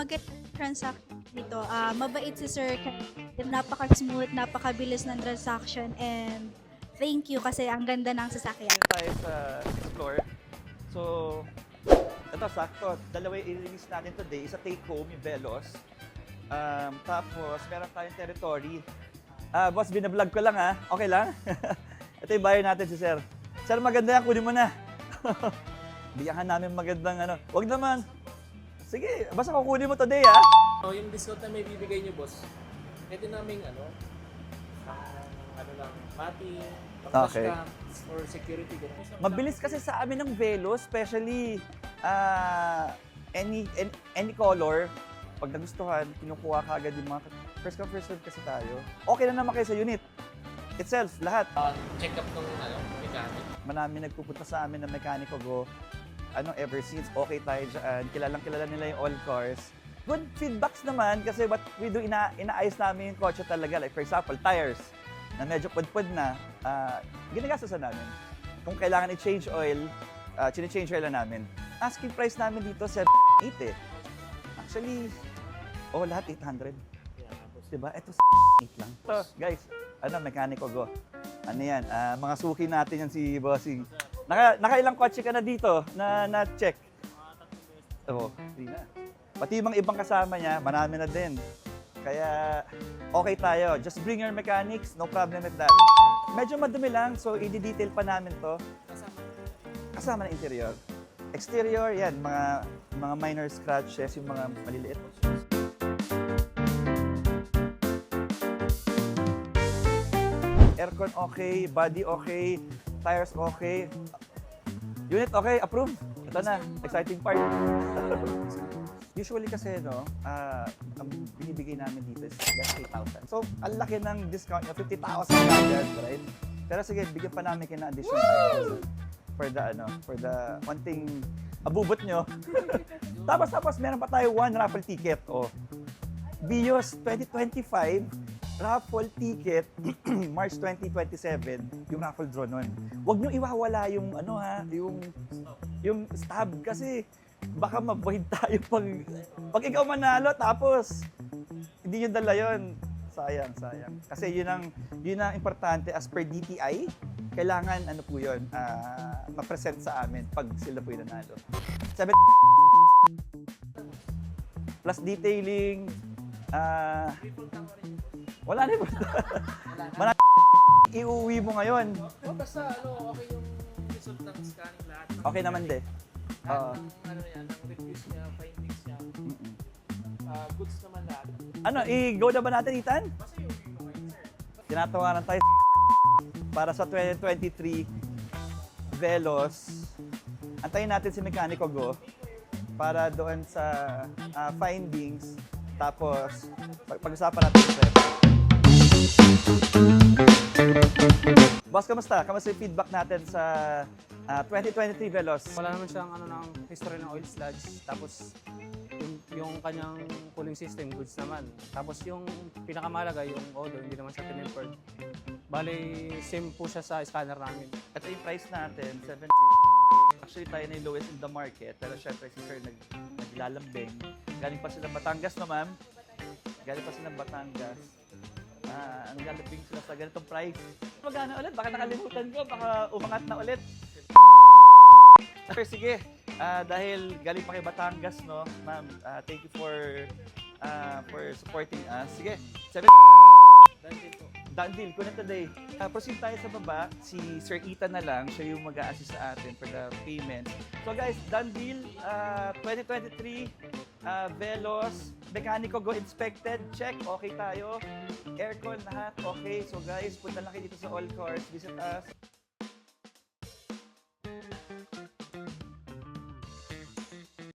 Mag-transaction dito, mabait si sir, napaka-smooth, napakabilis ng transaction, and thank you kasi ang ganda ng sasakyan. Tayo sa Explore. So, ito sakto. Dalawa yung i-release natin today. Isa take home, yung Velos. Tapos, meron tayong territory. Boss, binablog ko lang ha. Okay lang? Ito yung buyer natin si Sir. Sir, maganda yan. Kunin mo na. Bigyan ka namin magandang ano. Wag naman. Sige, basta kukunin mo today ha. Oh, yung discount na may bibigay niyo, boss. Pwede namin lang, pati, Okay. or security. Ganun. Mabilis kasi sa amin ng Velo, especially any color. Pag nagustuhan, kinukuha ka agad yung mga first come, first serve kasi tayo. Okay na naman kayo sa unit. Itself, lahat. Check up ng mechanic. Marami nagpupunta sa amin ng Mekaniko Go. Ever since, okay tayo dyan. Kilala nila yung all cars. Good feedbacks naman kasi what we do, inaayos namin yung kotse talaga. Like for example, tires na medyo pudpud na, ginagastosan namin. Kung kailangan i-change oil, chine-change oil na namin. Asking price namin dito, 7.8 eh. Actually, lahat 800. Diba? Ito 8 lang. So, guys, Mekaniko Go. Ano yan? Mga suki natin yan si Bossing. Nakailang kotse ka na dito na check? Oo, hindi na. Pati yung mga ibang kasama niya, marami na din. Kaya, okay tayo. Just bring your mechanics, no problem with that. Medyo madumi lang, so i-detail pa namin to. Kasama na interior. Exterior, yan, mga minor scratches, yung mga maliliit. Aircon okay, body okay, tires okay. Unit okay, approve. Ito na, exciting part. Usually kasi, ang binibigay namin dito is less 8,000. So, ang laki ng discount nyo, 50,000 agad, right? Pero sige, bigyan pa namin kayo ng additional 5,000 for the konting abubot nyo. tapos meron pa tayo one raffle ticket. Bios 2025 raffle ticket, March 2027, yung raffle draw nun. Huwag nyo iwawala yung yung stab kasi baka ma-void tayo pag ikaw manalo tapos hindi nyo dala yun. Sayang. Kasi yun ang importante as per DTI. Kailangan po yun, ma-present sa amin pag sila po yung nanalo. 7 plus detailing, wala na yun. Iuwi mo ngayon. Basta okay yung result ng scanning lahat. Okay naman din. Ang reviews niya, findings niya. Goods naman lahat. I-go na ba natin, Ethan? Basta yung review mo ngayon, sir. Tinatawanan tayo para sa 2023 Velos. Antayin natin si Mekaniko Go para doon sa findings. Tapos, pag-usapan natin ito. Boss, kamusta? Kamusta yung feedback natin sa 2023 Velos? Wala naman siyang ng history ng oil sludge. Tapos yung kanyang cooling system, goods naman. Tapos yung pinakamalaga, yung odor, hindi naman siya tinimpered. Bali, same po siya sa scanner namin. Ito yung price natin, 7. Actually, tayo na yung lowest in the market. Pero syempre, si Sir naglalambing. Galing pa silang Batangas no, ma'am? Galing pa silang Batangas. Naglalambing sila sa ganitong price. Magkano ulit? Baka nakalimutan ko. Baka umangat na ulit. Sir, sige. Dahil galing pa kay Batangas, no? Ma'am, thank you for supporting us. Sige, 7. Done deal ko na today. Proceed tayo sa baba. Si Sir Ethan na lang. Siya yung mag-a-assist sa atin for the payment. So guys, done deal. 2023 Velos. Mekaniko Go inspected. Check. Okay tayo. Aircon lahat. Okay. So guys, punta lang kayo dito sa All Cars. Visit us.